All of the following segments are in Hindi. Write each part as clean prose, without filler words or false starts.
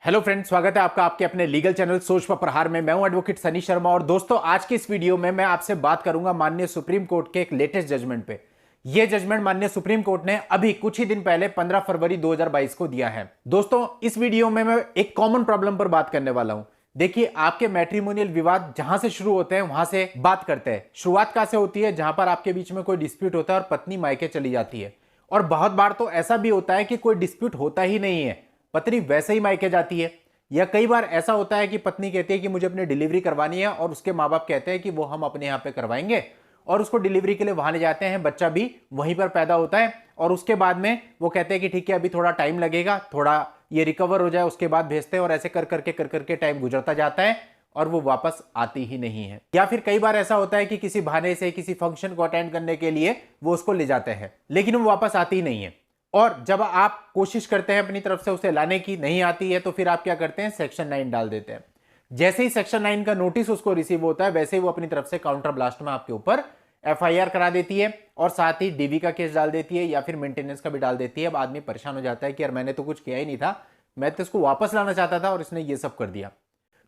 हेलो फ्रेंड्स, स्वागत है आपका आपके अपने लीगल चैनल सोच पर प्रहार में। मैं हूं एडवोकेट सनी शर्मा और दोस्तों आज की इस वीडियो में मैं आपसे बात करूंगा माननीय सुप्रीम कोर्ट के एक लेटेस्ट जजमेंट पे। यह जजमेंट माननीय सुप्रीम कोर्ट ने अभी कुछ ही दिन पहले 15 फरवरी 2022 को दिया है। दोस्तों इस वीडियो में मैं एक कॉमन प्रॉब्लम पर बात करने वाला हूं। देखिए, आपके मैट्रिमोनियल विवाद जहां से शुरू होते हैं वहां से बात करते हैं। शुरुआत कहां से होती है? जहां पर आपके बीच में कोई डिस्प्यूट होता है और पत्नी मायके चली जाती है। और बहुत बार तो ऐसा भी होता है कि कोई डिस्प्यूट होता ही नहीं है, पत्नी वैसे ही मायके जाती है। या कई बार ऐसा होता है कि पत्नी कहती है कि मुझे अपनी डिलीवरी करवानी है और उसके माँ बाप कहते हैं कि वो हम अपने यहाँ पे करवाएंगे और उसको डिलीवरी के लिए वहां ले जाते हैं। बच्चा भी वहीं पर पैदा होता है और उसके बाद में वो कहते हैं कि ठीक है, अभी थोड़ा टाइम लगेगा, थोड़ा ये रिकवर हो जाए, उसके बाद भेजते हैं। और ऐसे कर करके टाइम गुजरता जाता है और वो वापस आती ही नहीं है। या फिर कई बार ऐसा होता है कि किसी बहाने से किसी फंक्शन को अटेंड करने के लिए वो उसको ले जाते हैं, लेकिन वो वापस आती ही नहीं है। और जब आप कोशिश करते हैं अपनी तरफ से उसे लाने की, नहीं आती है, तो फिर आप क्या करते हैं? सेक्शन 9 डाल देते हैं। जैसे ही सेक्शन 9 का नोटिस उसको रिसीव होता है, वैसे ही वो अपनी तरफ से काउंटर ब्लास्ट में आपके ऊपर एफआईआर करा देती है और साथ ही डीवी का केस डाल देती है या फिर मेंटेनेंस का भी डाल देती है। अब आदमी परेशान हो जाता है कि यार मैंने तो कुछ किया ही नहीं था, मैं तो इसको वापस लाना चाहता था और इसने ये सब कर दिया।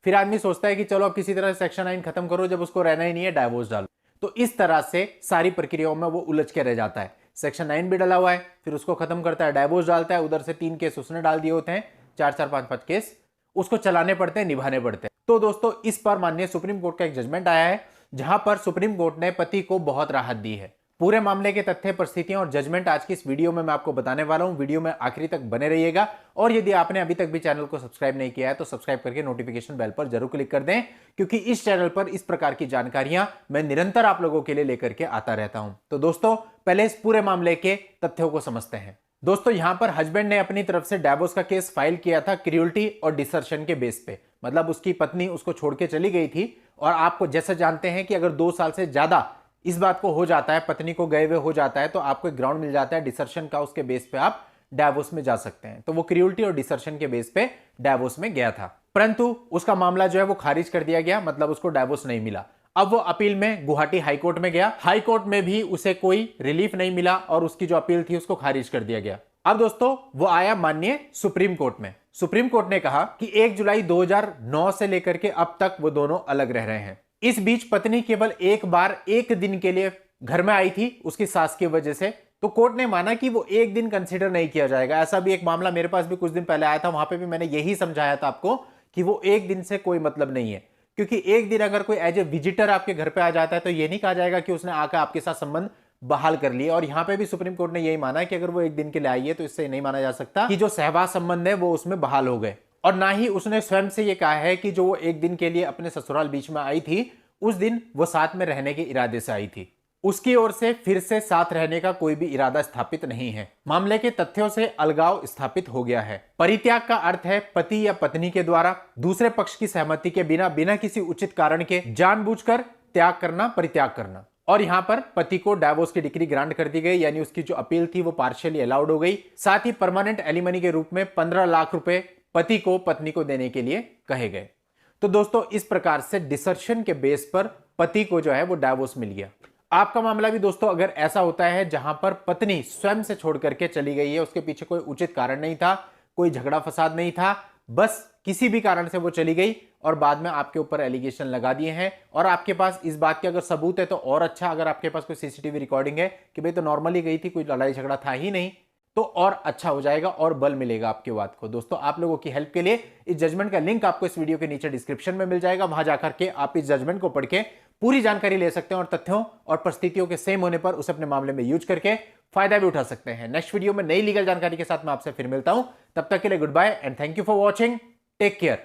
फिर आदमी सोचता है कि चलो अब किसी तरह सेक्शन 9 खत्म करो, जब उसको रहना ही नहीं है डाइवोर्स डालो। तो इस तरह से सारी प्रक्रियाओं में वो उलझ के रह जाता है। सेक्शन 9 भी डला हुआ है, फिर उसको खत्म करता है, डाइवोर्स डालता है, उधर से 3 केस उसने डाल दिए होते हैं, 4 5 केस उसको चलाने पड़ते हैं, निभाने पड़ते हैं। तो दोस्तों इस पर माननीय सुप्रीम कोर्ट का एक जजमेंट आया है जहां पर सुप्रीम कोर्ट ने पति को बहुत राहत दी है। पूरे मामले के तथ्य, परिस्थितियां और जजमेंट आज की इस वीडियो में मैं आपको बताने वाला हूं। वीडियो में आखिरी तक बने रहिएगा और यदि आपने अभी तक भी चैनल को सब्सक्राइब नहीं किया है तो सब्सक्राइब करके नोटिफिकेशन बेल पर जरूर क्लिक कर दें, क्योंकि इस चैनल पर इस प्रकार की जानकारियां मैं निरंतर आप लोगों के लिए लेकर के आता रहता हूं। तो दोस्तों पहले इस पूरे मामले के तथ्यों को समझते हैं। दोस्तों यहां पर हस्बैंड ने अपनी तरफ से डाइवोर्स का केस फाइल किया था क्रियोलिटी और डिसर्शन के बेस पे। मतलब उसकी पत्नी उसको छोड़ के चली गई थी और आपको जैसे जानते हैं कि अगर 2 साल से ज्यादा इस बात को हो जाता है, पत्नी को गए हुए हो जाता है, तो आपको एक ग्राउंड मिल जाता है डिसर्शन का, उसके बेस पे आप डाइवोर्स में जा सकते हैं। तो वो क्रियोलिटी और डिसर्शन के बेस पे डाइवोर्स में गया था, परंतु उसका मामला जो है वो खारिज कर दिया गया, मतलब उसको डाइवोर्स नहीं मिला। अब वो अपील में गुवाहाटी हाई कोर्ट में गया, हाई कोर्ट में भी उसे कोई रिलीफ नहीं मिला और उसकी जो अपील थी उसको खारिज कर दिया गया। अब दोस्तों वो आया माननीय सुप्रीम कोर्ट में। सुप्रीम कोर्ट ने कहा कि 1 जुलाई 2009 से लेकर के अब तक वो दोनों अलग रह रहे हैं। इस बीच पत्नी केवल एक बार 1 दिन के लिए घर में आई थी उसकी सास की वजह से, तो कोर्ट ने माना कि वो 1 दिन कंसीडर नहीं किया जाएगा। ऐसा भी एक मामला मेरे पास भी कुछ दिन पहले आया था, वहां पे भी मैंने यही समझाया था आपको कि वो 1 दिन से कोई मतलब नहीं है, क्योंकि 1 दिन अगर कोई एज ए विजिटर आपके घर पे आ जाता है तो ये नहीं कहा जाएगा कि उसने आकर आपके साथ संबंध बहाल कर लिए। और यहां पे भी सुप्रीम कोर्ट ने यही माना कि अगर वो 1 दिन के लिए आई है तो इससे नहीं माना जा सकता कि जो सहवास संबंध है वो उसमें बहाल हो गए। और ना ही उसने स्वयं से ये कहा है कि जो वो 1 दिन के लिए अपने ससुराल बीच में आई थी उस दिन वो साथ में रहने के इरादे से आई थी। उसकी ओर से फिर से साथ रहने का कोई भी इरादा स्थापित नहीं है। मामले के तथ्यों से अलगाव स्थापित हो गया है। परित्याग का अर्थ है पति या पत्नी के द्वारा दूसरे पक्ष की सहमति के बिना किसी उचित कारण के जानबूझकर त्याग करना, परित्याग करना। और यहां पर पति को डाइवोर्स की डिक्री ग्रांट कर दी गई, यानी उसकी जो अपील थी वो पार्शियली अलाउड हो गई। साथ ही परमानेंट एलिमनी के रूप में 15 लाख रुपए पति को पत्नी को देने के लिए कहे गए। तो दोस्तों इस प्रकार से डिसर्शन के बेस पर पति को जो है वो डाइवोर्स मिल गया। आपका मामला भी दोस्तों अगर ऐसा होता है जहां पर पत्नी स्वयं से छोड़ करके चली गई है, उसके पीछे कोई उचित कारण नहीं था, कोई झगड़ा फसाद नहीं था, बस किसी भी कारण से वो चली गई और बाद में आपके ऊपर एलिगेशन लगा दिए हैं और आपके पास इस बात के अगर सबूत है तो और अच्छा, अगर आपके पास कोई सीसीटीवी रिकॉर्डिंग है कि भाई तो नॉर्मली गई थी, कोई लड़ाई झगड़ा था ही नहीं, तो और अच्छा हो जाएगा और बल मिलेगा आपके बात को। दोस्तों आप लोगों की हेल्प के लिए इस जजमेंट का लिंक आपको इस वीडियो के नीचे डिस्क्रिप्शन में मिल जाएगा, वहां जाकर के आप इस जजमेंट को पढ़ के पूरी जानकारी ले सकते हैं और तथ्यों और परिस्थितियों के सेम होने पर उसे अपने मामले में यूज करके फायदा भी उठा सकते हैं। नेक्स्ट वीडियो में नई लीगल जानकारी के साथ मैं आपसे फिर मिलता हूं, तब तक के लिए goodbye and thank you for watching. Take care.